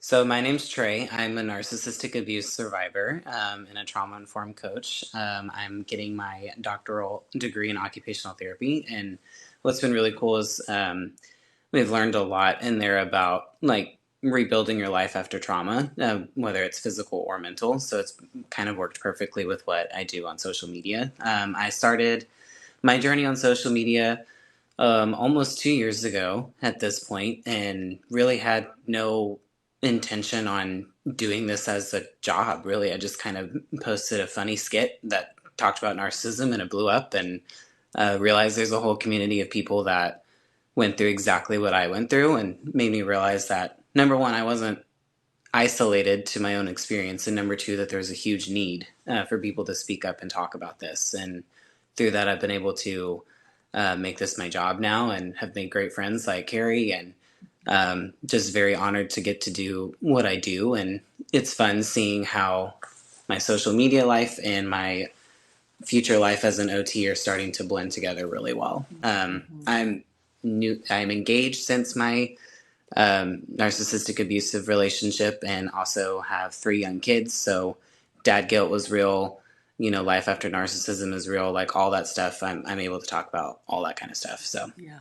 So my name's Trey. I'm a narcissistic abuse survivor and a trauma-informed coach. I'm getting my doctoral degree in occupational therapy, and what's been really cool is we've learned a lot in there about like rebuilding your life after trauma, whether it's physical or mental. So it's kind of worked perfectly with what I do on social media. I started my journey on social media almost 2 years ago at this point, and really had no intention on doing this as a job. Really, I just kind of posted a funny skit that talked about narcissism, and it blew up, and realized there's a whole community of people that went through exactly what I went through, and made me realize that number one, I wasn't isolated to my own experience, and number two, that there's a huge need for people to speak up and talk about this. And through that, I've been able to make this my job now, and have made great friends like Carrie, and just very honored to get to do what I do. And it's fun seeing how my social media life and my future life as an OT are starting to blend together really well. I'm engaged since my narcissistic abusive relationship, and also have 3 young kids. So dad guilt was real, life after narcissism is real, like all that stuff. I'm able to talk about all that kind of stuff. So Yeah.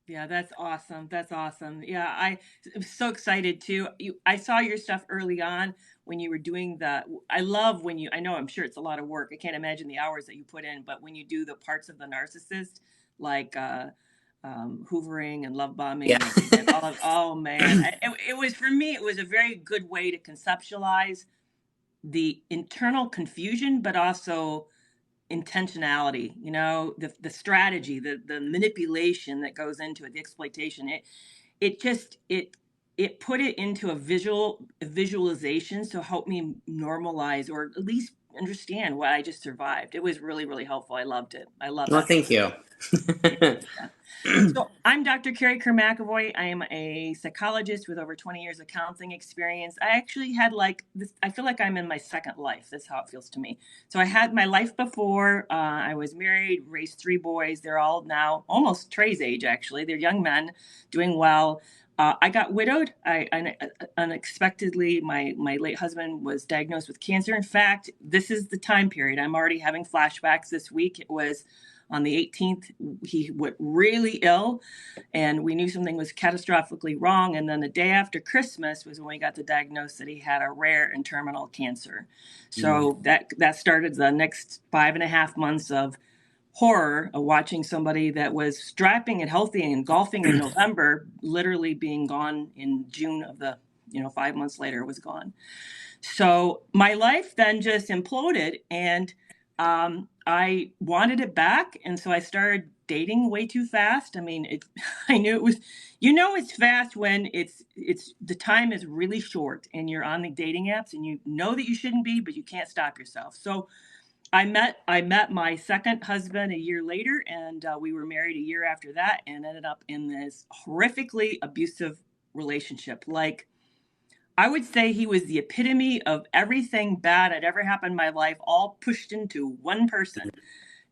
Yeah, that's awesome. That's awesome. Yeah, I'm so excited too. I saw your stuff early on when you were doing I love when I know I'm sure it's a lot of work. I can't imagine the hours that you put in, but when you do the parts of the narcissist, like hoovering and love bombing yeah. and all of, oh man, it was, for me, it was a very good way to conceptualize the internal confusion, but also intentionality, the strategy, the manipulation that goes into it, the exploitation. It put it into a visualization to help me normalize, or at least understand what I just survived. It was really, really helpful. I loved it. I love Well, that. thank you. Yeah. So I'm Dr. Carrie Kerr-McAvoy. I am a psychologist with over 20 years of counseling experience. I actually had like this, I feel like I'm in my second life. That's how it feels to me. So I had my life before. I was married, raised 3 boys. They're all now almost Trey's age, actually. They're young men doing well. I got widowed. I unexpectedly, my late husband was diagnosed with cancer. In fact, this is the time period. I'm already having flashbacks this week. It was on the 18th, he went really ill, and we knew something was catastrophically wrong. And then the day after Christmas was when we got the diagnosis that he had a rare and terminal cancer. So that started the next 5.5 months of horror of watching somebody that was strapping and healthy and golfing in November, literally being gone in June of 5 months later, was gone. So my life then just imploded, and I wanted it back. And so I started dating way too fast. I mean, I knew it was, it's fast when it's the time is really short and you're on the dating apps and you know that you shouldn't be, but you can't stop yourself. So I met my second husband a year later, and we were married a year after that, and ended up in this horrifically abusive relationship. Like, I would say he was the epitome of everything bad that ever happened in my life, all pushed into one person.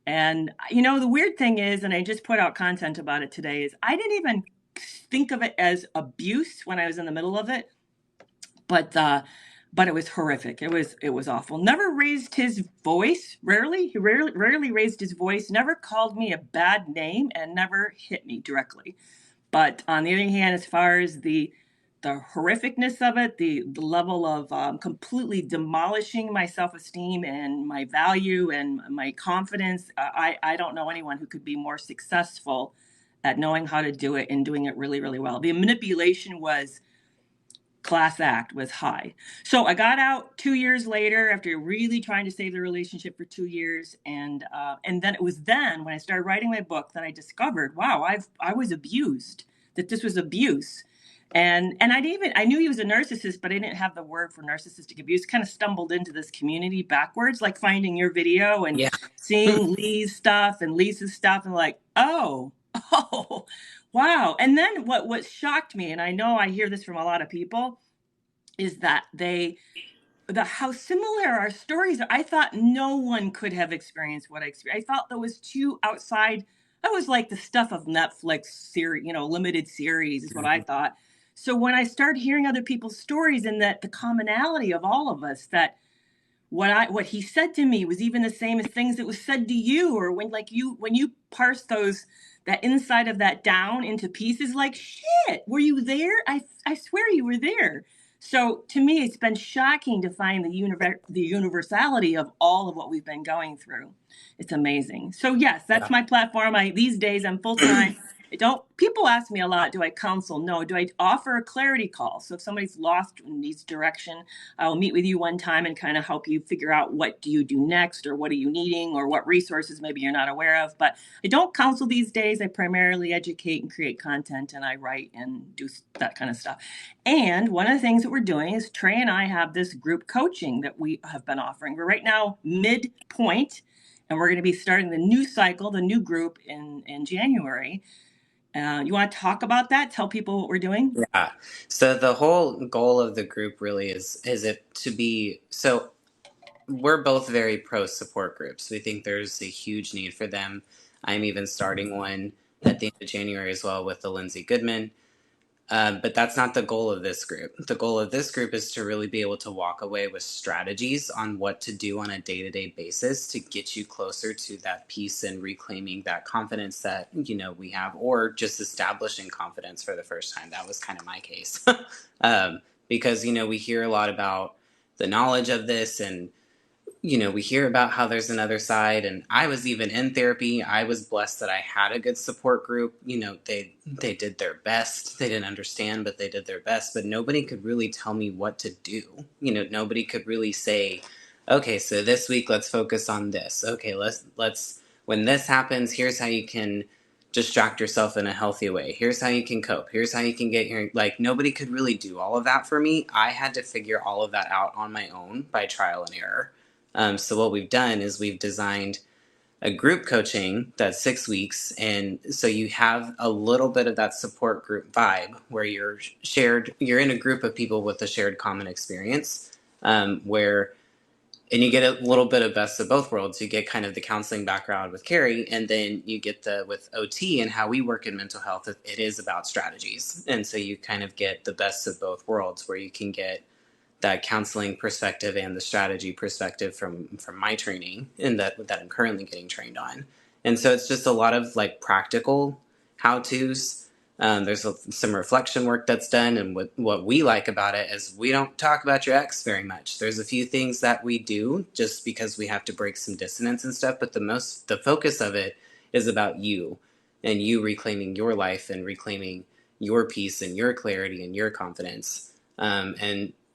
And, the weird thing is, and I just put out content about it today, is I didn't even think of it as abuse when I was in the middle of it. But it was horrific. It was awful. Never raised his voice. He rarely raised his voice. Never called me a bad name, and never hit me directly. But on the other hand, as far as the horrificness of it, the level of completely demolishing my self-esteem and my value and my confidence, I don't know anyone who could be more successful at knowing how to do it and doing it really, really well. The manipulation was class act, was high. So I got out 2 years later after really trying to save the relationship for 2 years, and then it was then when I started writing my book that I discovered, wow, I was abused. That this was abuse. And I knew he was a narcissist, but I didn't have the word for narcissistic abuse. Kind of stumbled into this community backwards, like finding your video and Yeah. seeing Lee's stuff and Lisa's stuff, and like, oh, wow. And then what shocked me, and I know I hear this from a lot of people, is that how similar our stories are. I thought no one could have experienced what I experienced. I thought that was too outside. That was like the stuff of Netflix series, limited series is what I thought. So when I started hearing other people's stories, and that the commonality of all of us, that what he said to me was even the same as things that was said to you, or when you parse those, that inside of that down into pieces, like, shit, were you there? I swear you were there. So to me, it's been shocking to find the universality of all of what we've been going through. It's amazing. So yes, that's Yeah. my platform. These days I'm full time. I don't, people ask me a lot, do I counsel? No. Do I offer a clarity call? So if somebody's lost and needs direction, I'll meet with you one time and kind of help you figure out what do you do next, or what are you needing, or what resources maybe you're not aware of. But I don't counsel these days. I primarily educate and create content, and I write and do that kind of stuff. And one of the things that we're doing is Trey and I have this group coaching that we have been offering. We're right now midpoint, and we're going to be starting the new cycle, the new group in January. You want to talk about that? Tell people what we're doing? Yeah. So the whole goal of the group really is it to be so we're both very pro support groups. We think there's a huge need for them. I'm even starting one at the end of January as well with the Lindsay Goodman. But that's not the goal of this group. The goal of this group is to really be able to walk away with strategies on what to do on a day-to-day basis to get you closer to that peace and reclaiming that confidence that we have, or just establishing confidence for the first time. That was kind of my case, because we hear a lot about the knowledge of this, and we hear about how there's another side, and I was even in therapy. I was blessed that I had a good support group. They did their best. They didn't understand, but they did their best. But nobody could really tell me what to do. Nobody could really say, okay, so this week let's focus on this. Okay, let's when this happens, here's how you can distract yourself in a healthy way. Here's how you can cope. Here's how you can get your, like, nobody could really do all of that for me. I had to figure all of that out on my own by trial and error. So what we've done is we've designed a group coaching that's 6 weeks, and so you have a little bit of that support group vibe where you're in a group of people with a shared common experience, where and you get a little bit of best of both worlds. You get kind of the counseling background with Carrie, and then you get the with OT and how we work in mental health. It is about strategies, and so you kind of get the best of both worlds, where you can get that counseling perspective and the strategy perspective from my training, and that I'm currently getting trained on. And so it's just a lot of like practical how-tos. There's some reflection work that's done, and what we like about it is we don't talk about your ex very much. There's a few things that we do just because we have to break some dissonance and stuff, but the focus of it is about you, and you reclaiming your life and reclaiming your peace and your clarity and your confidence.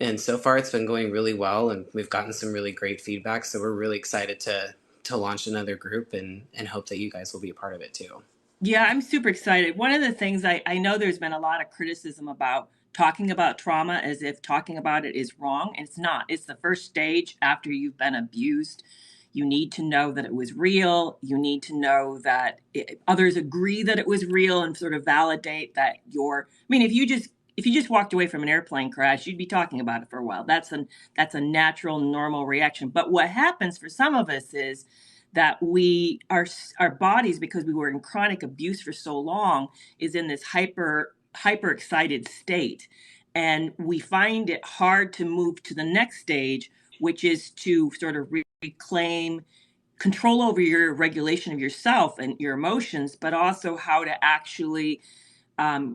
And so far it's been going really well, and we've gotten some really great feedback. So we're really excited to launch another group, and hope that you guys will be a part of it too. Yeah, I'm super excited. One of the things I know there's been a lot of criticism about talking about trauma as if talking about it is wrong. And it's not. It's the first stage after you've been abused. You need to know that it was real. You need to know that others agree that it was real, and sort of validate that I mean, if you just walked away from an airplane crash, you'd be talking about it for a while. That's a natural, normal reaction. But what happens for some of us is that our bodies, because we were in chronic abuse for so long, is in this hyper excited state, and we find it hard to move to the next stage, which is to sort of reclaim control over your regulation of yourself and your emotions, but also how to actually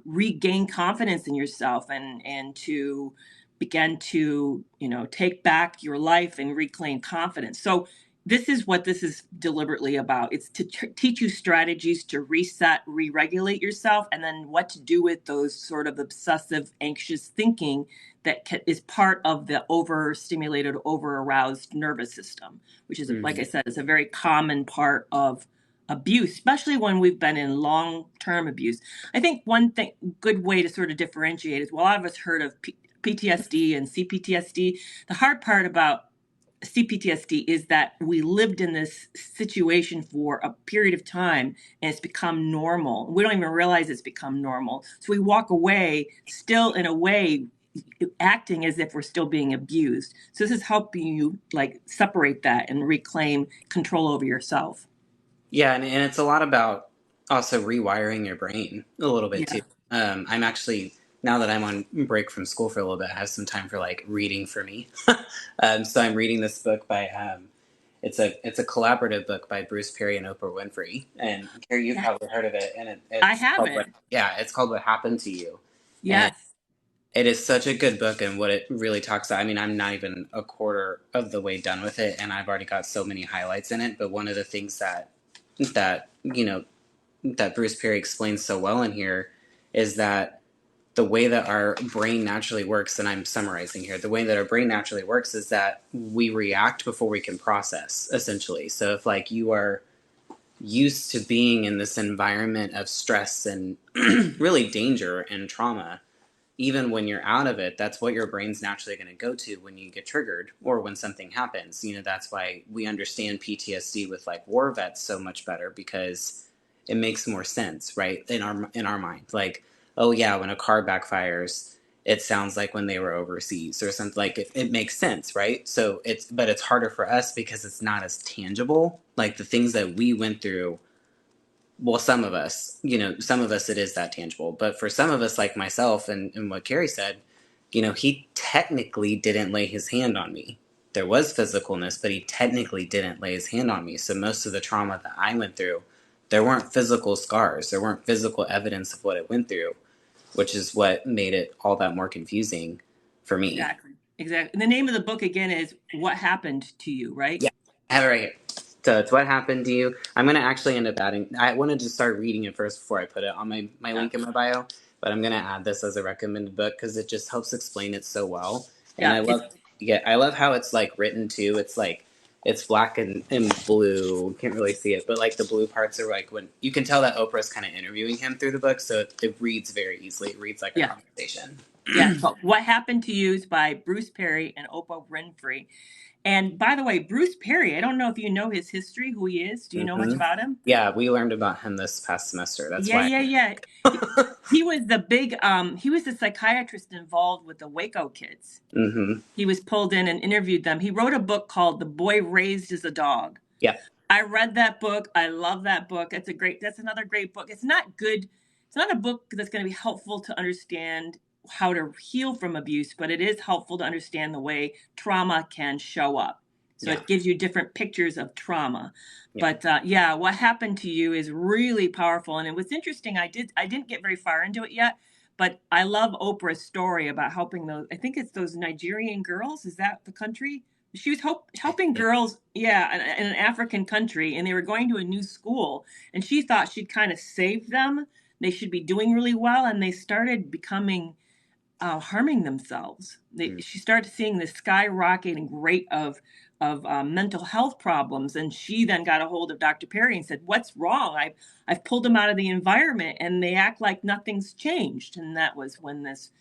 regain confidence in yourself, and to begin to take back your life and reclaim confidence. So this is what this is deliberately about. It's to teach you strategies to reset, re-regulate yourself, and then what to do with those sort of obsessive, anxious thinking that is part of the overstimulated, over-aroused nervous system, which is, like I said, is a very common part of abuse, especially when we've been in long-term abuse. I think one good way to sort of differentiate is, well, a lot of us heard of PTSD and CPTSD. The hard part about CPTSD is that we lived in this situation for a period of time, and it's become normal. We don't even realize it's become normal. So we walk away still, in a way, acting as if we're still being abused. So this is helping you like separate that and reclaim control over yourself. Yeah, and it's a lot about also rewiring your brain a little bit Yeah. too. I'm actually now that I'm on break from school for a little bit, I have some time for like reading for me. So I'm reading this book by it's a collaborative book by Bruce Perry and Oprah Winfrey. And Carrie, you've Yeah. probably heard of it. And I it's called haven't. it's called What Happened to You. And Yes. it is such a good book, and what it really talks about. I mean, I'm not even a quarter of the way done with it, and I've already got so many highlights in it. But one of the things that that Bruce Perry explains so well in here is that the way that our brain naturally works, and I'm summarizing here, the way that our brain naturally works is that we react before we can process, essentially. So if like you are used to being in this environment of stress and really danger and trauma, even when you're out of it, that's what your brain's naturally going to go to when you get triggered or when something happens. That's why we understand PTSD with like war vets so much better, because it makes more sense, right? In our mind. Like, oh yeah, when a car backfires, it sounds like when they were overseas or something. Like it makes sense, right? So it's harder for us because it's not as tangible. Like the things that we went through, well, some of us it is that tangible, but for some of us like myself and what Carrie said, he technically didn't lay his hand on me. There was physicalness, but he technically didn't lay his hand on me. So most of the trauma that I went through, there weren't physical scars, there weren't physical evidence of what it went through, which is what made it all that more confusing for me. Exactly. And the name of the book again is What Happened to You, right? Yeah, I have it right here. So it's What Happened to You. I'm going to actually end up adding, I wanted to start reading it first before I put it on my link in my bio, but I'm going to add this as a recommended book because it just helps explain it so well. And I love how it's like written too. It's like, it's black and blue. Can't really see it, but like the blue parts are like when you can tell that Oprah's kind of interviewing him through the book. So it reads very easily. It reads like a conversation. Yeah. But What Happened to You is by Bruce Perry and Oprah Winfrey. And by the way, Bruce Perry, I don't know if you know his history, who he is. Do you know much about him? Yeah, we learned about him this past semester. That's why. Yeah. He was he was the psychiatrist involved with the Waco kids. Mm-hmm. He was pulled in and interviewed them. He wrote a book called The Boy Raised as a Dog. Yeah. I read that book. I love that book. That's another great book. It's not good. It's not a book that's going to be helpful to understand how to heal from abuse, but it is helpful to understand the way trauma can show up. So it gives you different pictures of trauma. Yeah. But What Happened to You is really powerful. And it was interesting. I didn't get very far into it yet, but I love Oprah's story about helping I think it's those Nigerian girls. Is that the country? She was helping girls, in an African country, and they were going to a new school, and she thought she'd kind of save them. They should be doing really well, and they started becoming harming themselves. She started seeing this skyrocketing rate of mental health problems, and she then got a hold of Dr. Perry and said, "What's wrong? I've pulled them out of the environment, and they act like nothing's changed." And that was when this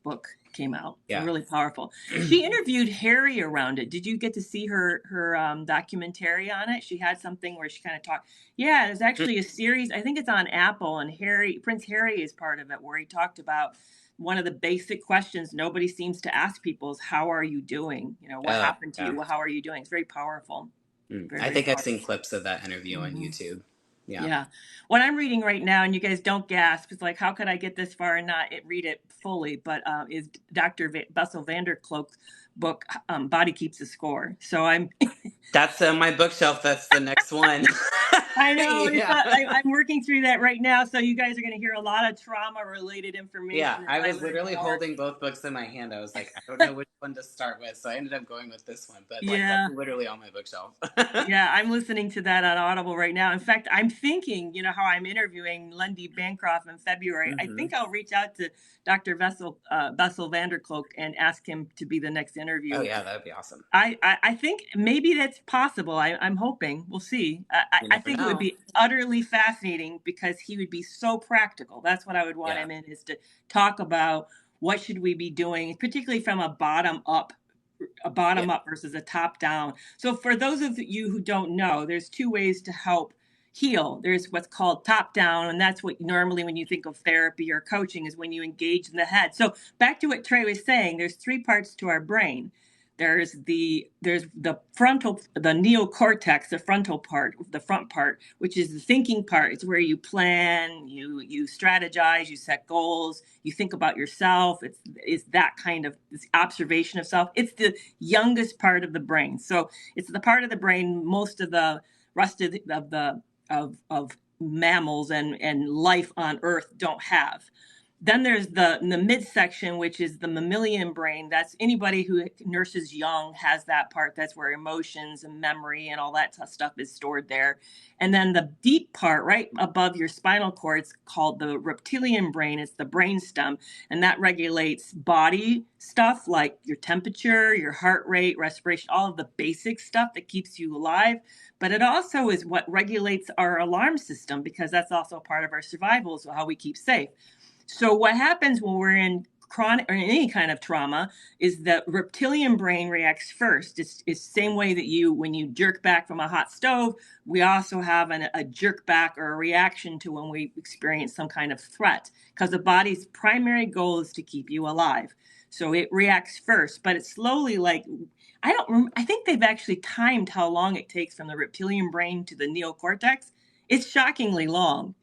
book came out. Yeah, really powerful. She interviewed Harry around it. Did you get to see her documentary on it? She had something where she kind of talked. Yeah, there's actually a series. I think it's on Apple, and Prince Harry is part of it, where he talked about one of the basic questions nobody seems to ask people is, how are you doing? What happened to you? Well, how are you doing? It's very powerful. I think I've seen clips of that interview on YouTube. Yeah. What I'm reading right now, and you guys don't gasp, it's like, how could I get this far and not read it fully? But is Dr. Bessel van der Kolk's book, Body Keeps the Score. So I'm... That's on my bookshelf. That's the next one. I know. Yeah. I'm working through that right now. So you guys are going to hear a lot of trauma-related information. Yeah, I was literally holding both books in my hand. I was like, I don't know which one to start with. So I ended up going with this one. But that's literally on my bookshelf. Yeah, I'm listening to that on Audible right now. In fact, I'm thinking, how I'm interviewing Lindy Bancroft in February. I think I'll reach out to Dr. Bessel van der Kolk and ask him to be the next interview. Oh, yeah, that would be awesome. I think maybe that's possible. I'm hoping. We'll see. I think it would be utterly fascinating because he would be so practical. That's what I would want him in, is to talk about what should we be doing, particularly from a bottom up versus a top down. So for those of you who don't know, there's two ways to help heal. There's what's called top down, and that's what normally when you think of therapy or coaching is when you engage in the head. So back to what Trey was saying, there's three parts to our brain. There's the frontal, the neocortex, the frontal part, the front part, which is the thinking part. It's where you plan, you strategize, you set goals, you think about yourself. It's that kind of this observation of self. It's the youngest part of the brain. So it's the part of the brain most of the rest of of mammals and life on Earth don't have. Then there's the midsection, which is the mammalian brain. That's anybody who nurses young has that part. That's where emotions and memory and all that stuff is stored there. And then the deep part, right above your spinal cord, is called the reptilian brain. It's the brainstem, and that regulates body stuff like your temperature, your heart rate, respiration, all of the basic stuff that keeps you alive. But it also is what regulates our alarm system, because that's also part of our survival, so how we keep safe. So what happens when we're in chronic or any kind of trauma is the reptilian brain reacts first. It's the same way that when you jerk back from a hot stove, we also have a jerk back or a reaction to when we experience some kind of threat, because the body's primary goal is to keep you alive. So it reacts first, but it's slowly I think they've actually timed how long it takes from the reptilian brain to the neocortex. It's shockingly long.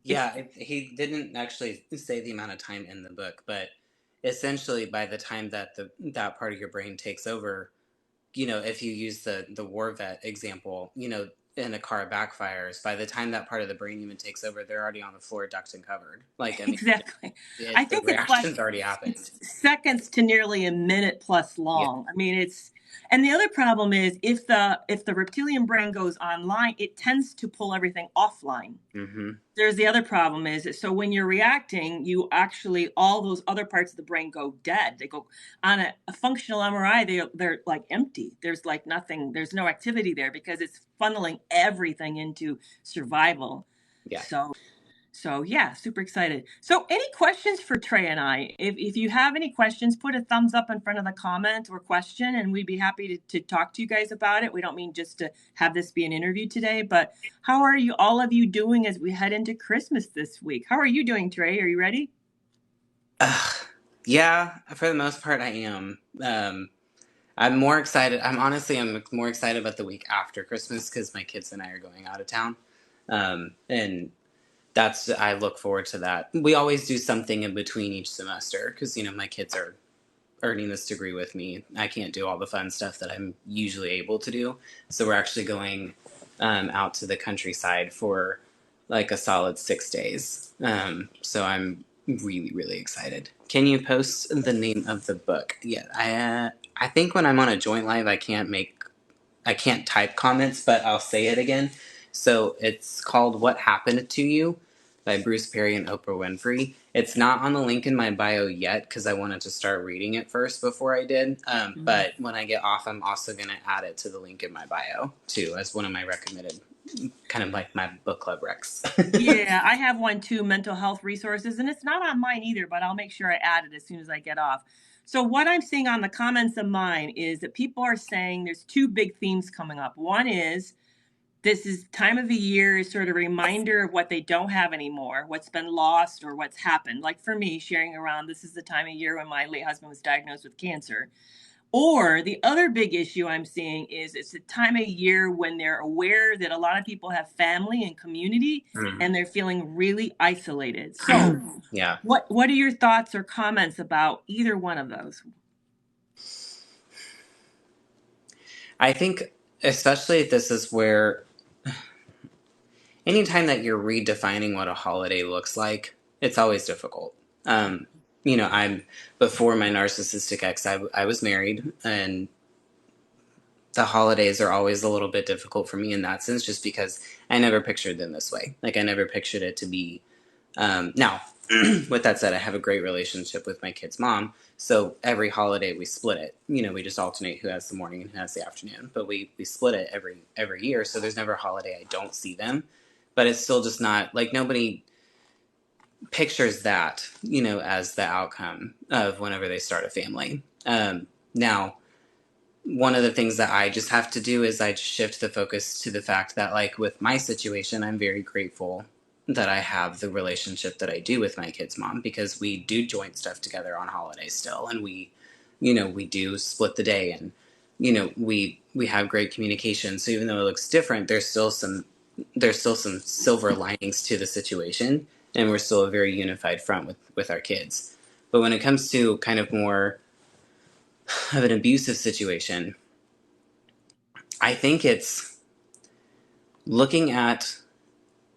Yeah, he didn't actually say the amount of time in the book, but essentially by the time that that part of your brain takes over, if you use the war vet example, in a car backfires, by the time that part of the brain even takes over, they're already on the floor, ducked and covered. Like, I mean, exactly. I the think reaction's already happened. it's seconds to nearly a minute plus Yeah. long. I mean, and the other problem is if the reptilian brain goes online, it tends to pull everything offline. Mm-hmm. There's the other problem is, so when you're reacting, you actually, all those other parts of the brain go dead. They go on a functional MRI, they're like empty. There's like nothing, there's no activity there, because it's funneling everything into survival. Yeah. So yeah, super excited. So any questions for Trey and I? If you have any questions, put a thumbs up in front of the comment or question, and we'd be happy to talk to you guys about it. We don't mean just to have this be an interview today, but how are you, all of you, doing as we head into Christmas this week? How are you doing, Trey? Are you ready? Yeah, for the most part, I am. I'm more excited. I'm more excited about the week after Christmas because my kids and I are going out of town. And I look forward to that. We always do something in between each semester because, my kids are earning this degree with me. I can't do all the fun stuff that I'm usually able to do. So we're actually going out to the countryside for like a solid 6 days. So I'm really, really excited. Can you post the name of the book? Yeah, I think when I'm on a joint live, I can't type comments, but I'll say it again. So it's called What Happened to You by Bruce Perry and Oprah Winfrey. It's not on the link in my bio yet because I wanted to start reading it first before I did. But when I get off, I'm also going to add it to the link in my bio too as one of my recommended, kind of like my book club recs. Yeah, I have one too, mental health resources, and it's not on mine either, but I'll make sure I add it as soon as I get off. So what I'm seeing on the comments of mine is that people are saying there's two big themes coming up. One is this is time of the year is sort of a reminder of what they don't have anymore, what's been lost or what's happened. Like for me, sharing around, this is the time of year when my late husband was diagnosed with cancer. Or the other big issue I'm seeing is it's a time of year when they're aware that a lot of people have family and community and they're feeling really isolated. So yeah. what are your thoughts or comments about either one of those? I think especially this is where anytime that you're redefining what a holiday looks like, it's always difficult. I'm before my narcissistic ex, I was married, and the holidays are always a little bit difficult for me in that sense, just because I never pictured them this way. Like I never pictured it to be. Now, with that said, I have a great relationship with my kid's mom, so every holiday we split it. We just alternate who has the morning and who has the afternoon, but we split it every year. So there's never a holiday I don't see them, but it's still just not like nobody pictures that, as the outcome of whenever they start a family. Now, one of the things that I just have to do is I shift the focus to the fact that, like, with my situation, I'm very grateful that I have the relationship that I do with my kid's mom, because we do joint stuff together on holidays still, and we we do split the day, and we have great communication. So even though it looks different, there's still some silver linings to the situation, and we're still a very unified front with our kids. But when it comes to kind of more of an abusive situation, I think it's looking at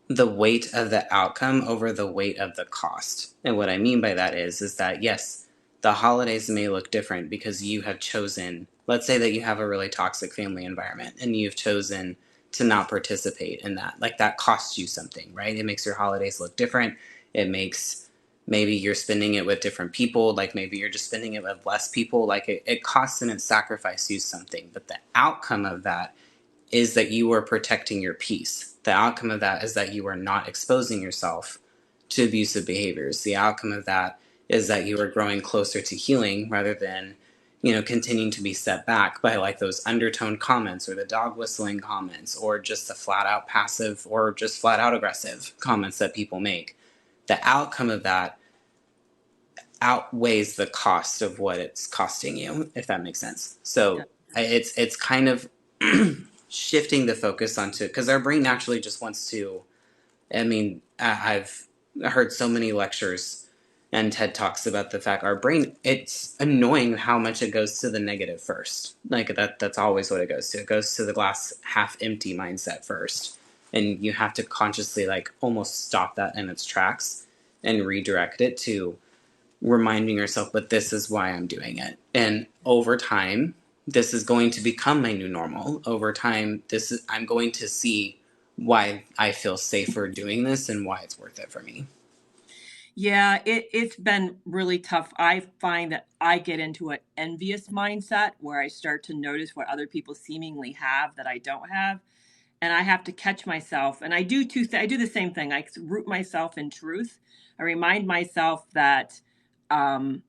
the weight of the outcome over the weight of the cost. And what I mean by that is that yes, the holidays may look different because you have chosen, let's say that you have a really toxic family environment and you've chosen to not participate in that. Like, that costs you something, right? It makes your holidays look different. It makes, maybe you're spending it with different people, like maybe you're just spending it with less people. Like, it costs and it sacrifices you something. But the outcome of that is that you are protecting your peace. The outcome of that is that you are not exposing yourself to abusive behaviors. The outcome of that is that you are growing closer to healing rather than, continuing to be set back by like those undertone comments or the dog whistling comments or just the flat out passive or just flat out aggressive comments that people make. The outcome of that outweighs the cost of what it's costing you, if that makes sense. So it's kind of shifting the focus onto, because our brain naturally just wants to, I've heard so many lectures and TED Talks about the fact our brain, it's annoying how much it goes to the negative first. Like that's always what it goes to. It goes to the glass half empty mindset first. And you have to consciously like almost stop that in its tracks and redirect it to reminding yourself, but this is why I'm doing it. And over time, this is going to become my new normal. Over time, I'm going to see why I feel safer doing this and why it's worth it for me. Yeah, it's been really tough. I find that I get into an envious mindset where I start to notice what other people seemingly have that I don't have. And I have to catch myself. And I do I do the same thing. I root myself in truth. I remind myself that I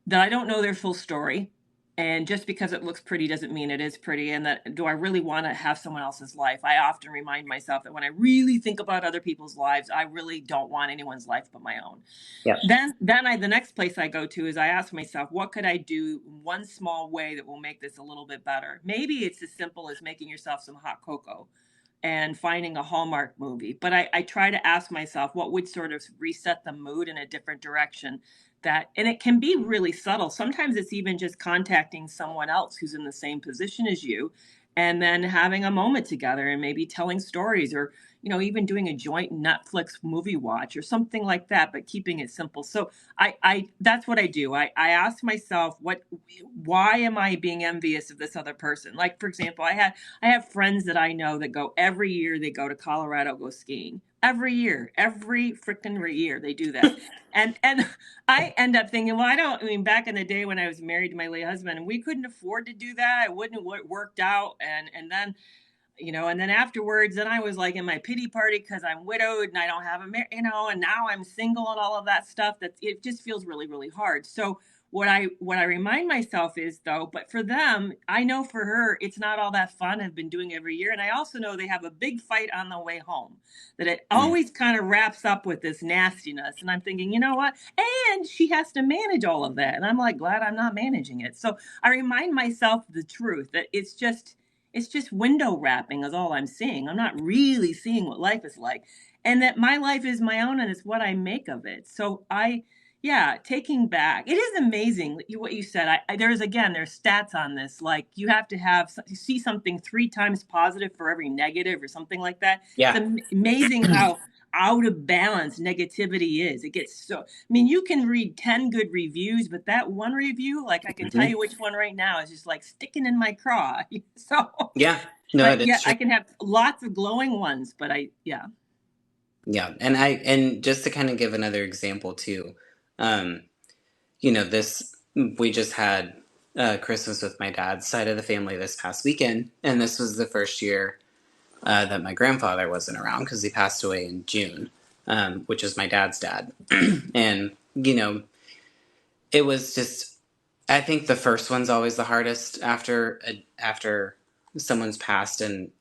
don't know their full story. And just because it looks pretty doesn't mean it is pretty. And that, do I really want to have someone else's life? I often remind myself that when I really think about other people's lives, I really don't want anyone's life but my own. Yep. The next place I go to is I ask myself, what could I do in one small way that will make this a little bit better? Maybe it's as simple as making yourself some hot cocoa and finding a Hallmark movie. But I try to ask myself what would sort of reset the mood in a different direction. And it can be really subtle. Sometimes it's even just contacting someone else who's in the same position as you and then having a moment together and maybe telling stories or, even doing a joint Netflix movie watch or something like that, but keeping it simple. So that's what I do. I ask myself, why am I being envious of this other person? Like, for example, I have friends that I know that go every year, they go to Colorado, go skiing. Every year, every freaking year they do that. And I end up thinking, well, back in the day when I was married to my late husband, we couldn't afford to do that. It wouldn't have worked out. And then, and then afterwards, then I was like in my pity party because I'm widowed and I don't have and now I'm single and all of that stuff. It just feels really, really hard. So what I remind myself is, though, but for them, I know for her, it's not all that fun. I've been doing every year. And I also know they have a big fight on the way home, that it always kind of wraps up with this nastiness. And I'm thinking, you know what? And she has to manage all of that. And I'm like, glad I'm not managing it. So I remind myself the truth that it's just window wrapping is all I'm seeing. I'm not really seeing what life is like. And that my life is my own and it's what I make of it. So taking back, it is amazing what you said. There's stats on this. Like, you have to see something 3 times positive for every negative or something like that. Yeah. It's amazing how out of balance negativity is. It gets you can read 10 good reviews, but that one review, like I can tell you which one right now is just like sticking in my craw. So Yeah. No, it is true. I can have lots of glowing ones, but Yeah. And just to kind of give another example too, we just had Christmas with my dad's side of the family this past weekend, and this was the first year that my grandfather wasn't around because he passed away in June, which is my dad's dad. And, it was just, I think the first one's always the hardest after someone's passed, and,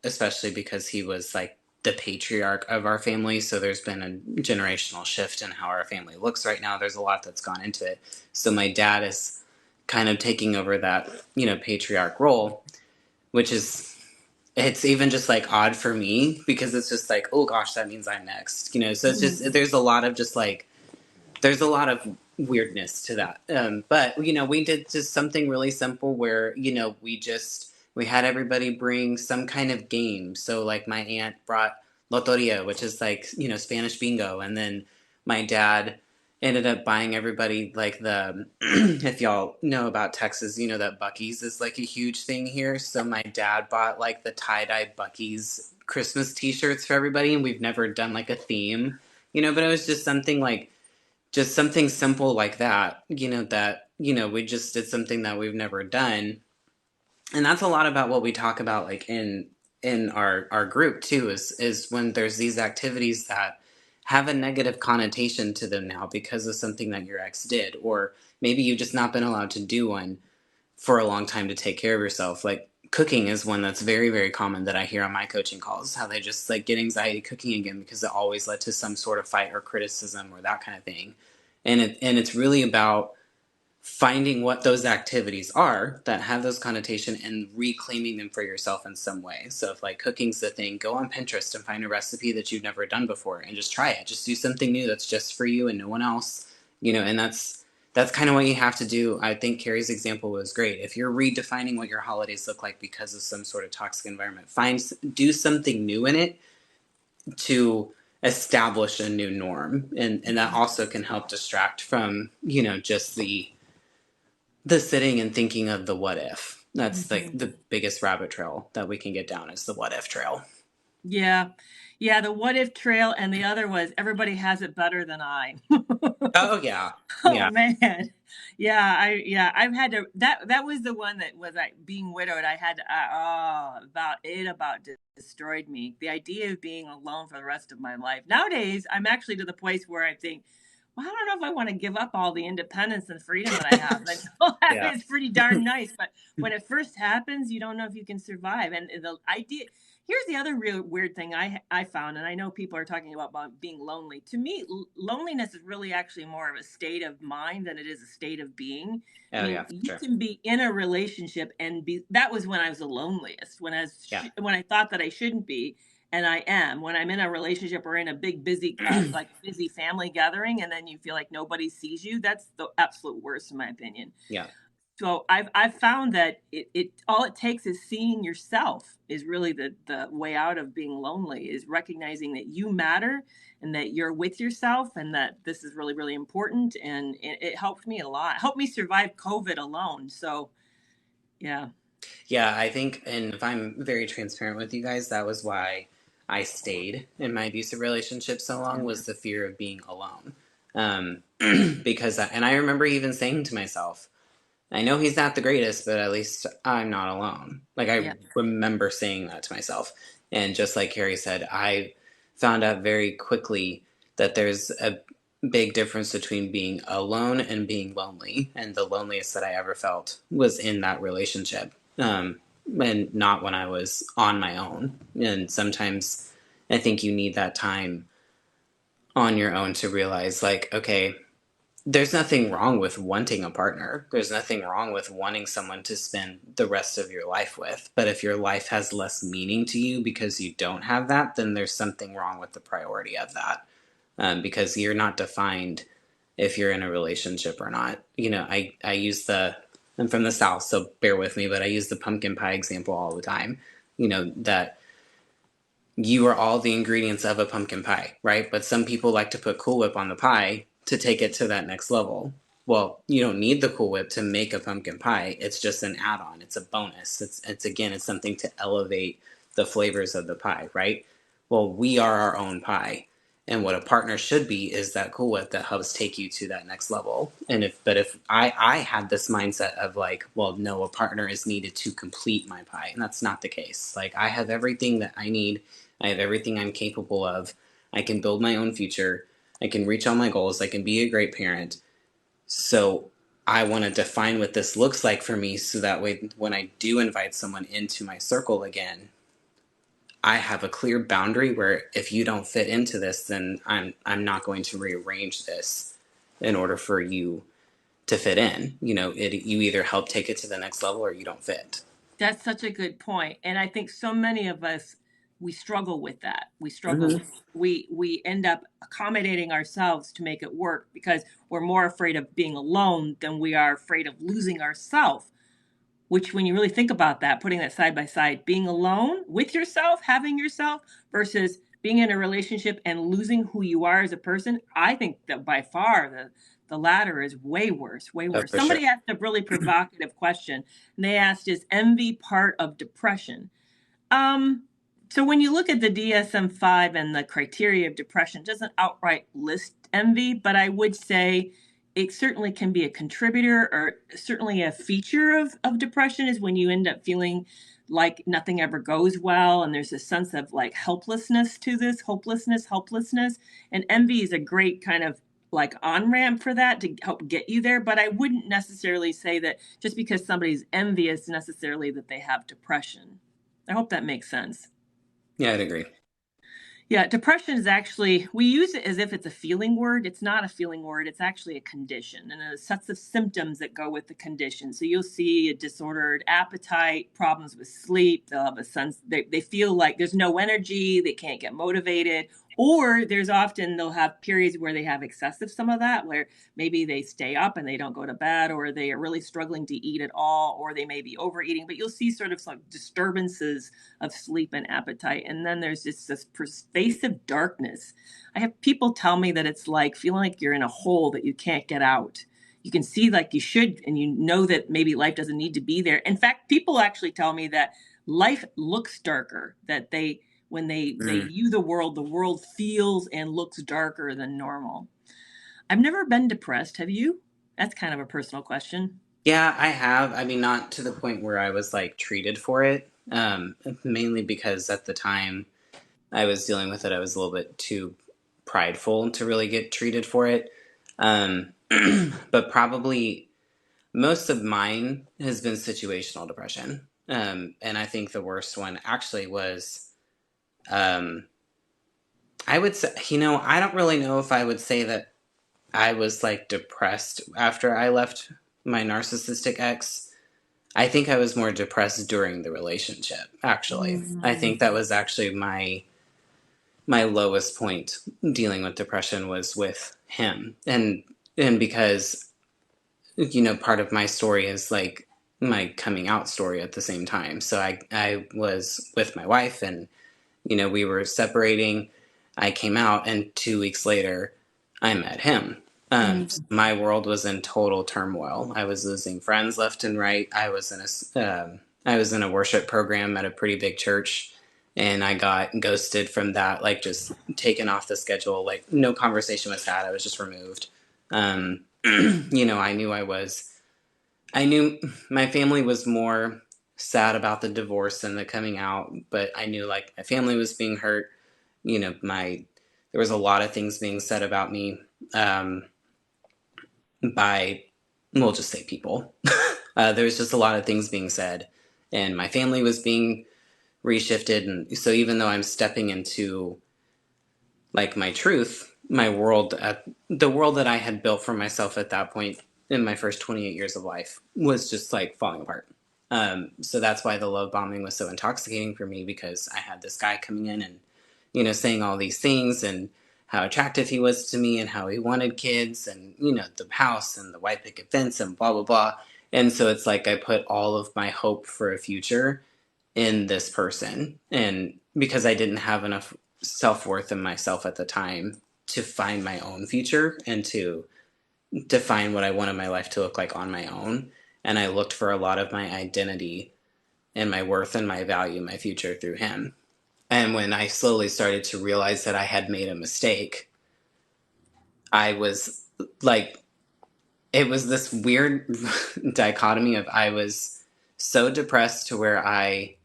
especially because he was like the patriarch of our family. So there's been a generational shift in how our family looks right now. There's a lot that's gone into it. So my dad is kind of taking over that, patriarch role, which is, it's even just like odd for me because it's just like, oh gosh, that means I'm next, so it's just, there's a lot of just like, there's a lot of weirdness to that. But, we did just something really simple where, we had everybody bring some kind of game. So like my aunt brought Loteria, which is like, Spanish bingo. And then my dad ended up buying everybody like the, if y'all know about Texas, that Buc-ee's is like a huge thing here. So my dad bought like the tie-dye Buc-ee's Christmas t-shirts for everybody. And we've never done like a theme, but it was just something like, just something simple like that, we just did something that we've never done. And that's a lot about what we talk about like in our group too, is when there's these activities that have a negative connotation to them now because of something that your ex did, or maybe you've just not been allowed to do one for a long time to take care of yourself. Like cooking is one that's very, very common that I hear on my coaching calls, how they just like get anxiety cooking again because it always led to some sort of fight or criticism or that kind of thing. And it's really about finding what those activities are that have those connotation and reclaiming them for yourself in some way. So if like cooking's the thing, go on Pinterest and find a recipe that you've never done before and just try it. Just do something new that's just for you and no one else, and that's kind of what you have to do. I think Carrie's example was great. If you're redefining what your holidays look like because of some sort of toxic environment, do something new in it to establish a new norm. And that also can help distract from, just the sitting and thinking of the what if. That's like the biggest rabbit trail that we can get down is the what if trail. Yeah. Yeah, the what if trail, and the other was everybody has it better than I. Oh yeah. Oh Yeah. man. I've had to, that was the one that was like being widowed. I had to, about destroyed me. The idea of being alone for the rest of my life. Nowadays, I'm actually to the place where I think, well, I don't know if I want to give up all the independence and freedom that I have. I know that Yeah. is pretty darn nice, but when it first happens, you don't know if you can survive. And the idea, here's the other real weird thing I found, and I know people are talking about being lonely. To me, loneliness is really actually more of a state of mind than it is a state of being. I Oh mean, yeah, for you sure. can be in a relationship and be. That was when I was the loneliest. Yeah. When I thought that I shouldn't be, and I am. When I'm in a relationship or in a big busy like busy family gathering, and then you feel like nobody sees you. That's the absolute worst, in my opinion. Yeah. So I've found that it all it takes is seeing yourself is really the way out of being lonely, is recognizing that you matter and that you're with yourself and that this is really, really important. And it helped me a lot. It helped me survive COVID alone. So yeah. Yeah, I think, and if I'm very transparent with you guys, that was why I stayed in my abusive relationship so long, was the fear of being alone. Because, and I remember even saying to myself, I know he's not the greatest, but at least I'm not alone. Like I Yeah. remember saying that to myself. And just like Carrie said, I found out very quickly that there's a big difference between being alone and being lonely. And the loneliest that I ever felt was in that relationship. And not when I was on my own. And sometimes I think you need that time on your own to realize, like, okay, there's nothing wrong with wanting a partner. There's nothing wrong with wanting someone to spend the rest of your life with. But if your life has less meaning to you because you don't have that, then there's something wrong with the priority of that. Because you're not defined if you're in a relationship or not. I use I'm from the South, so bear with me, but I use the pumpkin pie example all the time. That you are all the ingredients of a pumpkin pie, right? But some people like to put Cool Whip on the pie to take it to that next level. Well, you don't need the Cool Whip to make a pumpkin pie. It's just an add-on. It's a bonus. It's something to elevate the flavors of the pie, right? Well, we are our own pie. And what a partner should be is that Cool Whip that helps take you to that next level. But if I had this mindset of like, well, no, a partner is needed to complete my pie, and that's not the case. Like I have everything that I need. I have everything I'm capable of. I can build my own future. I can reach all my goals. I can be a great parent. So I want to define what this looks like for me so that way when I do invite someone into my circle again, I have a clear boundary where if you don't fit into this, then I'm not going to rearrange this in order for you to fit in. You either help take it to the next level or you don't fit. That's such a good point. And I think so many of us, we struggle with that. We struggle Mm-hmm. with we end up accommodating ourselves to make it work because we're more afraid of being alone than we are afraid of losing ourselves. Which, when you really think about that, putting that side by side, being alone with yourself, having yourself, versus being in a relationship and losing who you are as a person, I think that by far the latter is way worse, way Oh, worse. for sure. Somebody asked a really provocative question, and they asked, is envy part of depression? Um, so when you look at the DSM-5 and the criteria of depression, it doesn't outright list envy, but I would say it certainly can be a contributor, or certainly a feature of depression is when you end up feeling like nothing ever goes well, and there's a sense of like helplessness to this, helplessness. And envy is a great kind of like on ramp for that to help get you there. But I wouldn't necessarily say that just because somebody's envious necessarily that they have depression. I hope that makes sense. Yeah, I'd agree. Yeah, depression is actually, we use it as if it's a feeling word. It's not a feeling word. It's actually a condition and a sets of symptoms that go with the condition. So you'll see a disordered appetite, problems with sleep. They'll have a sense, they feel like there's no energy, they can't get motivated. Or they'll have periods where they have excessive some of that, where maybe they stay up and they don't go to bed, or they are really struggling to eat at all, or they may be overeating. But you'll see sort of some disturbances of sleep and appetite. And then there's just this pervasive darkness. I have people tell me that it's like feeling like you're in a hole that you can't get out. You can see like you should, and you know that maybe life doesn't need to be there. In fact, people actually tell me that life looks darker, that when they Mm. view the world feels and looks darker than normal. I've never been depressed. Have you? That's kind of a personal question. Yeah, I have. I mean, not to the point where I was like treated for it. Mainly because at the time I was dealing with it, I was a little bit too prideful to really get treated for it. Um, but probably most of mine has been situational depression. And I think the worst one actually was, um, I would say, I don't really know if I would say that I was like depressed after I left my narcissistic ex. I think I was more depressed during the relationship, actually. I think that was actually my lowest point dealing with depression was with him. And because part of my story is like my coming out story at the same time. So I was with my wife, and we were separating. I came out, and 2 weeks later I met him. My world was in total turmoil. I was losing friends left and right. I was in a worship program at a pretty big church, and I got ghosted from that, like just taken off the schedule. Like no conversation was had. I was just removed. I knew my family was more sad about the divorce and the coming out, but I knew like my family was being hurt. There was a lot of things being said about me, um, by, we'll just say people. There was just a lot of things being said, and my family was being reshifted. And so even though I'm stepping into like my truth, the world that I had built for myself at that point in my first 28 years of life was just like falling apart. So that's why the love bombing was so intoxicating for me, because I had this guy coming in and, saying all these things, and how attractive he was to me, and how he wanted kids, and, the house and the white picket fence and blah, blah, blah. And so it's like I put all of my hope for a future in this person. And because I didn't have enough self-worth in myself at the time to find my own future and to define what I wanted my life to look like on my own. And I looked for a lot of my identity and my worth and my value, my future, through him. And when I slowly started to realize that I had made a mistake, I was like, it was this weird dichotomy of, I was so depressed to where I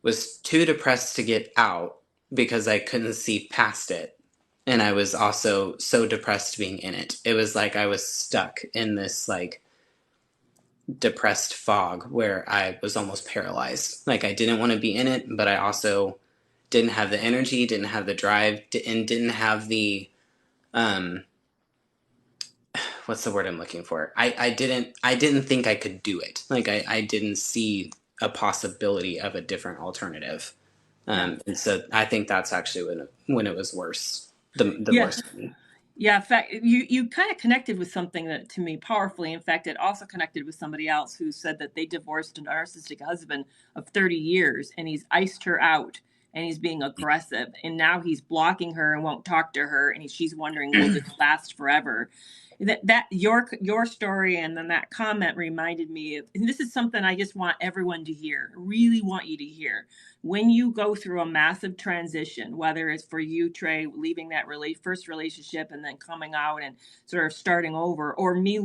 was too depressed to get out because I couldn't see past it. And I was also so depressed being in it. It was like I was stuck in this like depressed fog where I was almost paralyzed. Like I didn't want to be in it, but I also didn't have the energy, didn't have the drive, and didn't have the what's the word I'm looking for? I didn't think I could do it. Like I didn't see a possibility of a different alternative. Yeah. And so I think that's actually when it was worse, the Yeah. worst for me. Yeah, in fact, you kind of connected with something that to me powerfully. In fact, it also connected with somebody else who said that they divorced a narcissistic husband of 30 years and he's iced her out and he's being aggressive and now he's blocking her and won't talk to her and she's wondering, will this last forever? That your story and then that comment reminded me of, and this is something I just want everyone to hear, really want you to hear. When you go through a massive transition, whether it's for you, Trey, leaving that first relationship and then coming out and sort of starting over, or me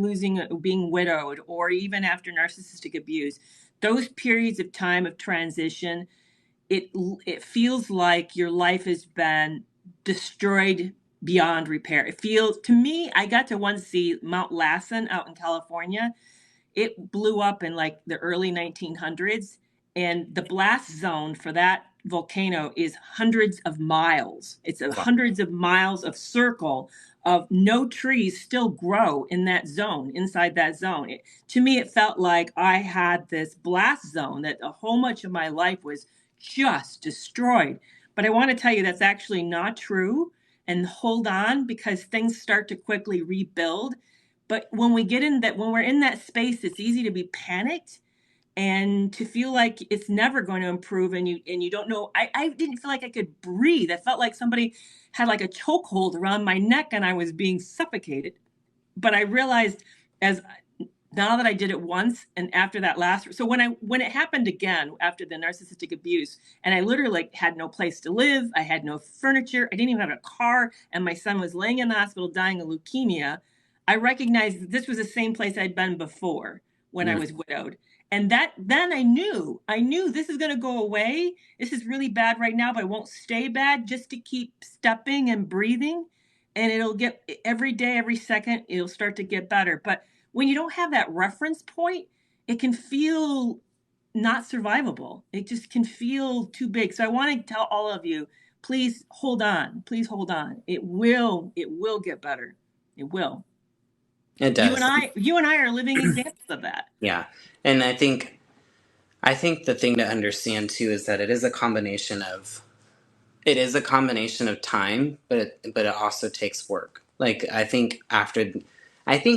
being widowed, or even after narcissistic abuse, those periods of time of transition, it feels like your life has been destroyed beyond repair. It feels to me, I got to once see Mount Lassen out in California. It blew up in like the early 1900s, and the blast zone for that volcano is hundreds of miles. It's Wow. hundreds of miles of circle of no trees still grow in that zone, inside that zone. To me, it felt like I had this blast zone that a whole much of my life was just destroyed. But I want to tell you that's actually not true. And hold on, because things start to quickly rebuild. But when when we're in that space, it's easy to be panicked and to feel like it's never going to improve, and you don't know. I didn't feel like I could breathe. I felt like somebody had like a chokehold around my neck and I was being suffocated. But I realized, as now that I did it once and after that last, so when it happened again after the narcissistic abuse, and I literally like had no place to live, I had no furniture, I didn't even have a car, and my son was laying in the hospital dying of leukemia, I recognized that this was the same place I'd been before when I Mm. was widowed. And that then I knew this is going to go away. This is really bad right now, but it won't stay bad, just to keep stepping and breathing. And it'll get, every day, every second, it'll start to get better. But when you don't have that reference point, it can feel not survivable. It just can feel too big. So I want to tell all of you, please hold on. Please hold on. It will get better. It will. It You and does. I are living examples of that. Yeah. And I think the thing to understand too is that it is a combination of time, but it also takes work. Like I think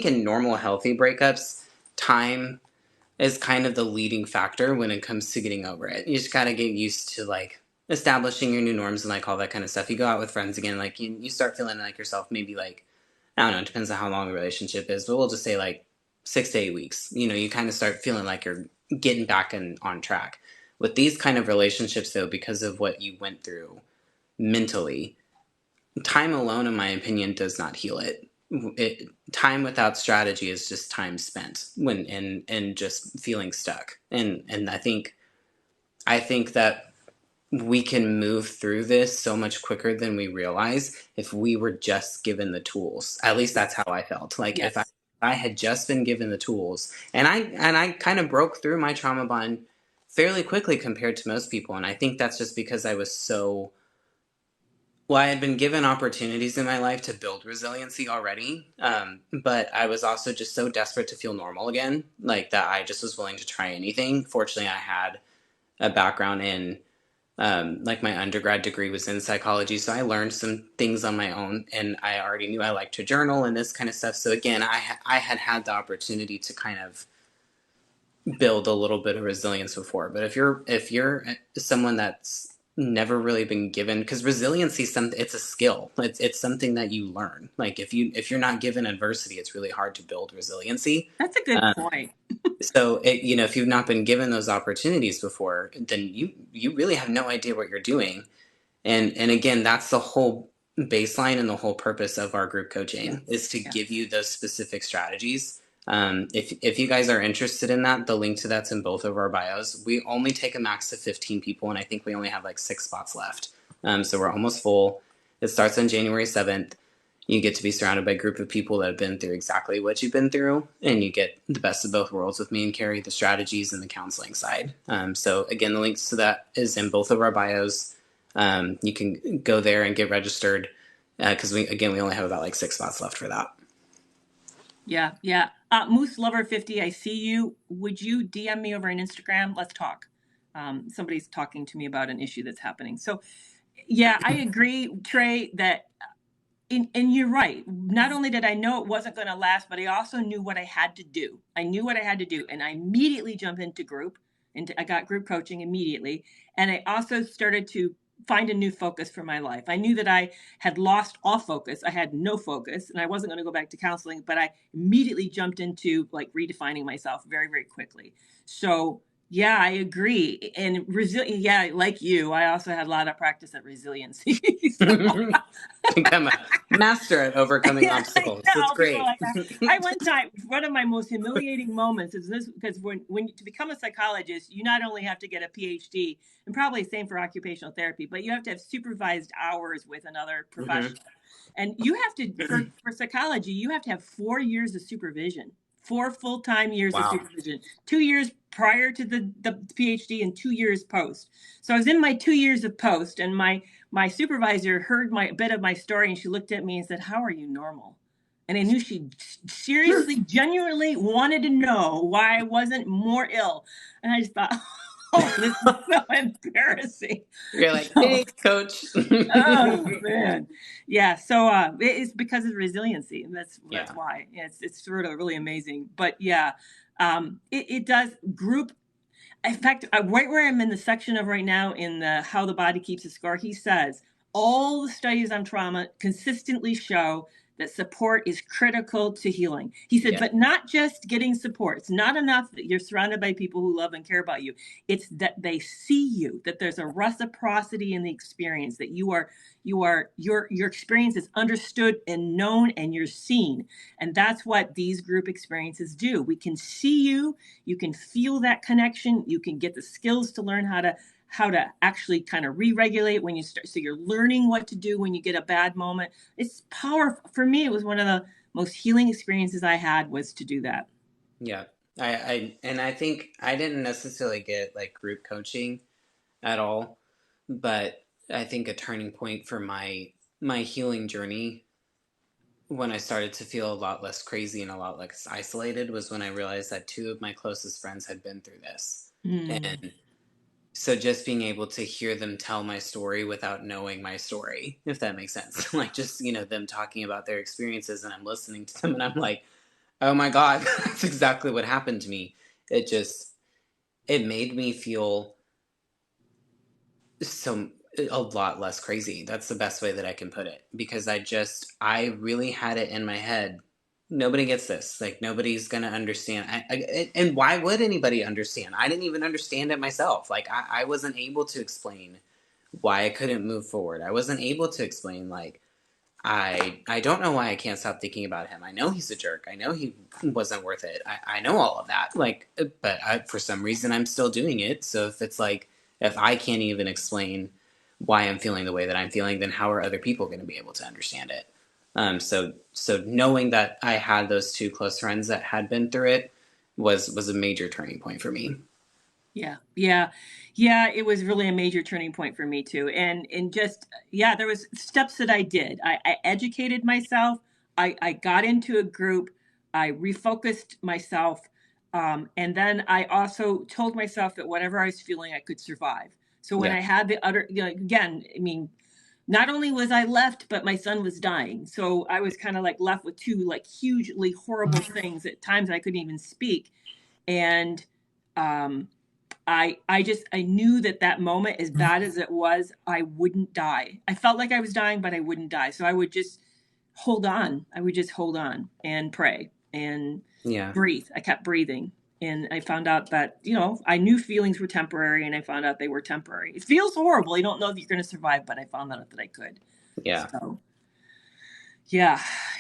in normal healthy breakups, time is kind of the leading factor when it comes to getting over it. You just got to get used to like establishing your new norms and like all that kind of stuff. You go out with friends again, like you start feeling like yourself, maybe like, I don't know, it depends on how long the relationship is, but we'll just say like 6 to 8 weeks. You kind of start feeling like you're getting back on track. With these kind of relationships though, because of what you went through mentally, time alone, in my opinion, does not heal it. Time without strategy is just time spent when and just feeling stuck. And I think that we can move through this so much quicker than we realize if we were just given the tools. At least that's how I felt. Like if I, Yes. I had just been given the tools, and I kind of broke through my trauma bond fairly quickly compared to most people. And I think that's just because I was so, well, I had been given opportunities in my life to build resiliency already, but I was also just so desperate to feel normal again, like that I just was willing to try anything. Fortunately, I had a background in, like my undergrad degree was in psychology, so I learned some things on my own, and I already knew I liked to journal and this kind of stuff. So again, I had the opportunity to kind of build a little bit of resilience before. But if you're someone that's never really been given, because resiliency is something, it's a skill, it's something that you learn. Like if you're not given adversity, it's really hard to build resiliency. That's a good um, point. so if you've not been given those opportunities before, then you really have no idea what you're doing. And again, that's the whole baseline and the whole purpose of our group Yeah. coaching, is to Yeah. give you those specific strategies. If you guys are interested in that, the link to that's in both of our bios. We only take a max of 15 people, and I think we only have like 6 spots left. So we're almost full. It starts on January 7th. You get to be surrounded by a group of people that have been through exactly what you've been through, and you get the best of both worlds with me and Carrie, the strategies and the counseling side. So again, the links to that is in both of our bios. You can go there and get registered, because we only have about like 6 spots left for that. Yeah, yeah. Moose Lover 50, I see you. Would you DM me over on Instagram? Let's talk. Somebody's talking to me about an issue that's happening. So, yeah, I agree, Trey, that, and you're right. Not only did I know it wasn't going to last, but I also knew what I had to do. I knew what I had to do, and I immediately jumped into group, and I got group coaching immediately. And I also started to find a new focus for my life. I knew that I had lost all focus. I had no focus, and I wasn't going to go back to counseling, but I immediately jumped into like redefining myself very, very quickly. So, yeah, I agree. And yeah, like you, I also had a lot of practice at resiliency. So, Become a master at overcoming yeah, I obstacles. That's know. People are great. like that. I one time, one of my most humiliating moments is this, because when to become a psychologist, you not only have to get a PhD, and probably same for occupational therapy, but you have to have supervised hours with another Hmm. professional. And you have to, for psychology, you have to have 4 years of supervision, 4 full-time years of Wow. supervision, 2 years prior to the PhD and 2 years post. So I was in my 2 years of post, and my supervisor heard my bit of my story, and she looked at me and said, "How are you normal?" And I knew she seriously, genuinely wanted to know why I wasn't more ill. And I just thought, oh, this is so embarrassing. You're like, So, thanks, coach. oh man, yeah. So it's because of resiliency, and that's Yeah. why it's sort of really amazing. But yeah, it does group. In fact, right where I'm in the section of right now in the how the body keeps a score, he says all the studies on trauma consistently show that support is critical to healing. He said, Yeah. but not just getting support. It's not enough that you're surrounded by people who love and care about you. It's that they see you, that there's a reciprocity in the experience, that your experience is understood and known and you're seen. And that's what these group experiences do. We can see you, you can feel that connection, you can get the skills to learn how to actually kind of re-regulate when you start, so you're learning what to do when you get a bad moment. It's powerful. For me, it was one of the most healing experiences I had, was to do that. Yeah. I think I didn't necessarily get like group coaching at all, but I think a turning point for my healing journey, when I started to feel a lot less crazy and a lot less isolated, was when I realized that two of my closest friends had been through this. Mm. And so just being able to hear them tell my story without knowing my story, if that makes sense. Like just, them talking about their experiences and I'm listening to them and I'm like, oh my God, that's exactly what happened to me. It made me feel so a lot less crazy. That's the best way that I can put it, because I really had it in my head. Nobody gets this. Like nobody's gonna understand. And why would anybody understand? I didn't even understand it myself. Like I wasn't able to explain why I couldn't move forward. I wasn't able to explain like I don't know why I can't stop thinking about him. I know he's a jerk. I know he wasn't worth it. I know all of that. Like, but for some reason I'm still doing it. So if it's like if I can't even explain why I'm feeling the way that I'm feeling, then how are other people going to be able to understand it? So knowing that I had those two close friends that had been through it was a major turning point for me. Yeah, yeah, yeah. It was really a major turning point for me too, and just, yeah, there was steps that I did. I educated myself. I got into a group. I refocused myself, and then I also told myself that whatever I was feeling, I could survive. So when Yeah. I had the utter, again, I mean, not only was I left, but my son was dying. So I was kind of like left with two like hugely horrible things. At times I couldn't even speak, and um I knew that that moment, as bad as it was, I wouldn't die. I felt like I was dying, but I wouldn't die. So I would just hold on. I would just hold on and pray and Yeah. breathe. I kept breathing. And I found out that, I knew feelings were temporary, and I found out they were temporary. It feels horrible. You don't know if you're going to survive, but I found out that I could. Yeah. So, yeah,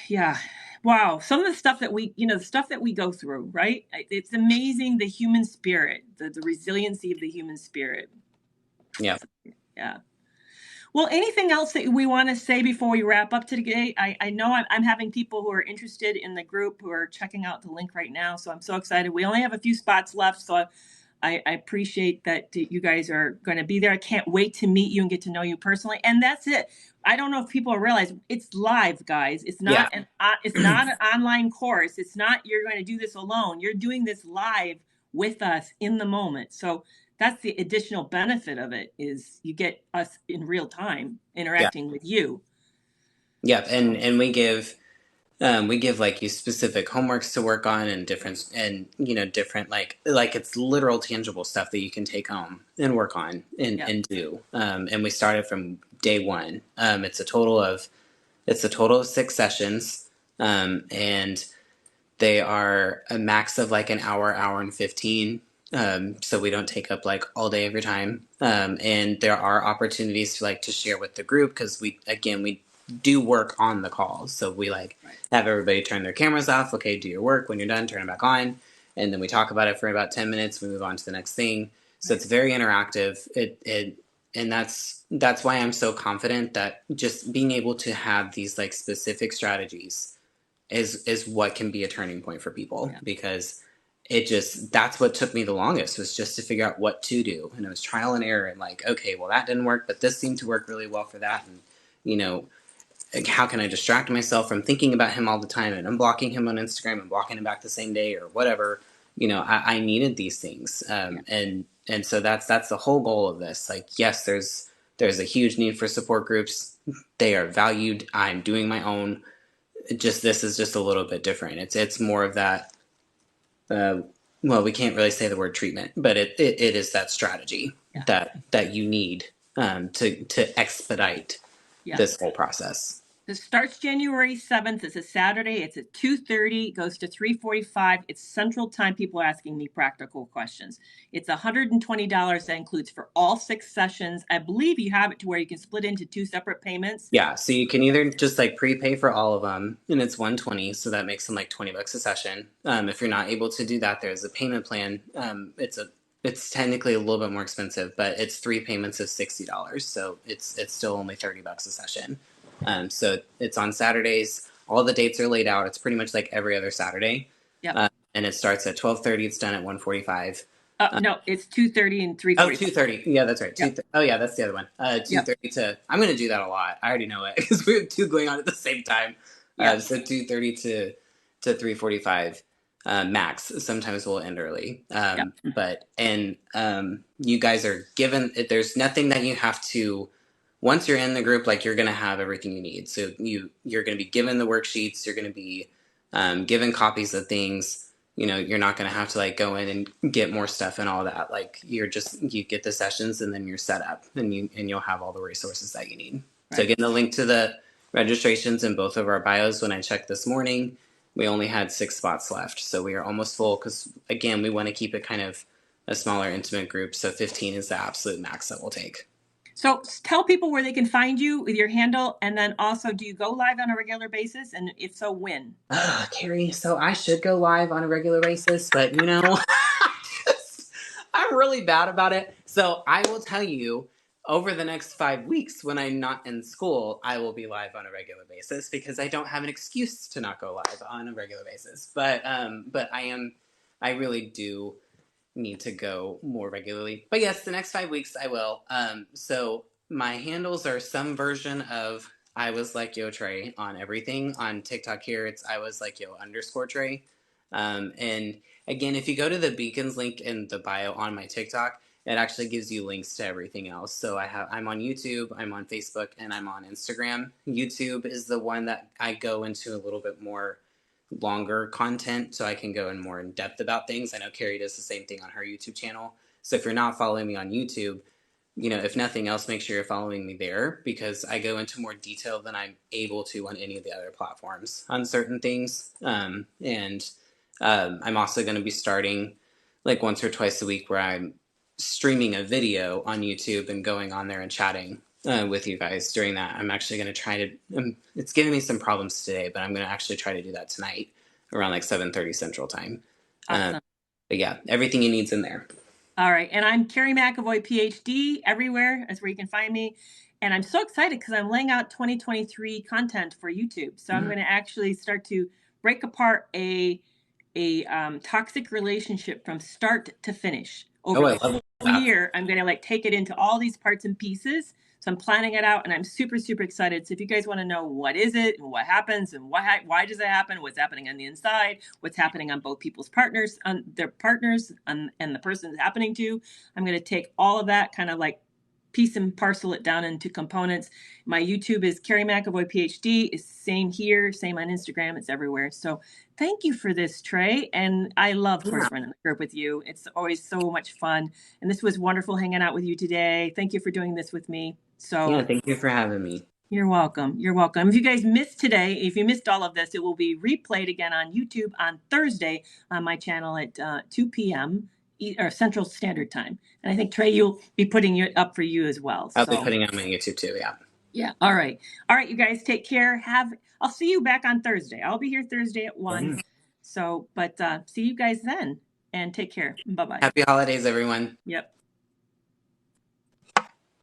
yeah. Wow. Some of the stuff that the stuff that we go through, right? It's amazing, the human spirit, the resiliency of the human spirit. Yeah. Yeah. Well, anything else that we want to say before we wrap up today? I know I'm having people who are interested in the group who are checking out the link right now. So I'm so excited. We only have a few spots left. So I appreciate that you guys are going to be there. I can't wait to meet you and get to know you personally. And that's it. I don't know if people realize it's live, guys. It's Yeah. not it's not an online course. It's not you're going to do this alone. You're doing this live with us in the moment. So that's the additional benefit of it is you get us in real time Yeah. interacting with you. Yeah. And we give like you specific homeworks to work on and different and different like it's literal tangible stuff that you can take home and work on and do. And we started from day one. It's a total of 6 sessions. And they are a max of like an hour and 15. So we don't take up like all day every time. And there are opportunities to share with the group because we do work on the calls. So we have everybody turn their cameras off. Okay, do your work. When you're done, turn it back on. And then we talk about it for about 10 minutes. We move on to the next thing. So it's very interactive. And that's why I'm so confident that just being able to have these like specific strategies is what can be a turning point for people because that's what took me the longest was just to figure out what to do. And it was trial and error and okay, well that didn't work, but this seemed to work really well for that. And how can I distract myself from thinking about him all the time and unblocking him on Instagram and blocking him back the same day or whatever. I needed these things. And so that's the whole goal of this. Yes, there's a huge need for support groups. They are valued. I'm doing my own. This is just a little bit different. It's more of that. Well, we can't really say the word treatment, but it is that strategy that you need to expedite this whole process. This starts January 7th. It's a Saturday. It's at 2:30. Goes to 3:45. It's Central Time. People are asking me practical questions. It's $120. That includes for all 6 sessions. I believe you have it to where you can split into 2 separate payments. Yeah, so you can either just prepay for all of them, and it's $120, so that makes them $20 a session. If you're not able to do that, there's a payment plan. It's technically a little bit more expensive, but it's 3 payments of $60, so it's still only $30 a session. So it's on Saturdays. All the dates are laid out. It's pretty much like every other Saturday. Yeah. And it starts at 12:30. It's done at 1:45. No, it's 2:30 and 3:45. Oh, 2:30. Yeah, that's right. Oh, yeah, that's the other one. 2:30 to. I'm going to do that a lot. I already know it because we have 2 going on at the same time. So 2:30 to 3:45 max. Sometimes we'll end early. But you guys are given. There's nothing that you have to. Once you're in the group, you're going to have everything you need. So you're going to be given the worksheets. You're going to be given copies of things. You're not going to have to go in and get more stuff and all that. You get the sessions and then you're set up and you'll have all the resources that you need. Right. So again, the link to the registrations in both of our bios. When I checked this morning, we only had 6 spots left. So we are almost full because again, we want to keep it kind of a smaller, intimate group. So 15 is the absolute max that we'll take. So tell people where they can find you with your handle, and then also, do you go live on a regular basis? And if so, when? Carrie, so I should go live on a regular basis, but I'm really bad about it. So I will tell you, over the next 5 weeks when I'm not in school, I will be live on a regular basis because I don't have an excuse to not go live on a regular basis. But I really do need to go more regularly. But yes, the next 5 weeks I will. So my handles are some version of I was like yo Trey on everything. On TikTok here, it's I was like yo _Trey. And again, if you go to the beacons link in the bio on my TikTok, it actually gives you links to everything else. So I'm on YouTube, I'm on Facebook, and I'm on Instagram. YouTube is the one that I go into a little bit more longer content, so I can go in more in depth about things. I know Carrie does the same thing on her YouTube channel. So if you're not following me on YouTube, if nothing else, make sure you're following me there because I go into more detail than I'm able to on any of the other platforms on certain things. And I'm also going to be starting once or twice a week where I'm streaming a video on YouTube and going on there and chatting with you guys during that. I'm actually going to try to, it's giving me some problems today, but I'm going to actually try to do that tonight around 7:30 Central Time. Awesome. But yeah, everything you need's in there. All right. And I'm Carrie McAvoy, PhD, everywhere. That's where you can find me. And I'm so excited because I'm laying out 2023 content for YouTube. So I'm going to actually start to break apart a toxic relationship from start to finish. Over the whole year, I'm going to take it into all these parts and pieces So I'm planning it out, and I'm super, super excited. So if you guys want to know what is it and what happens and why does it happen, what's happening on the inside, what's happening on both people's partners, on their partners, and the person it's happening to, I'm going to take all of that, kind of like piece and parcel it down into components. My YouTube is Carrie McAvoy PhD. It's same here, same on Instagram. It's everywhere. So thank you for this, Trey. And I love course running the group with you. It's always so much fun. And this was wonderful hanging out with you today. Thank you for doing this with me. So Yeah, thank you for having me. You're welcome. You're welcome. If you guys missed today, if you missed all of this, it will be replayed again on YouTube on Thursday on my channel at 2 p.m. or Central Standard Time. And I think, Trey, you'll be putting it up for you as well. I'll be putting it on my YouTube too, yeah. Yeah. All right. All right, you guys, take care. I'll see you back on Thursday. I'll be here Thursday at 1. So, but see you guys then, and take care. Bye-bye. Happy holidays, everyone. Yep.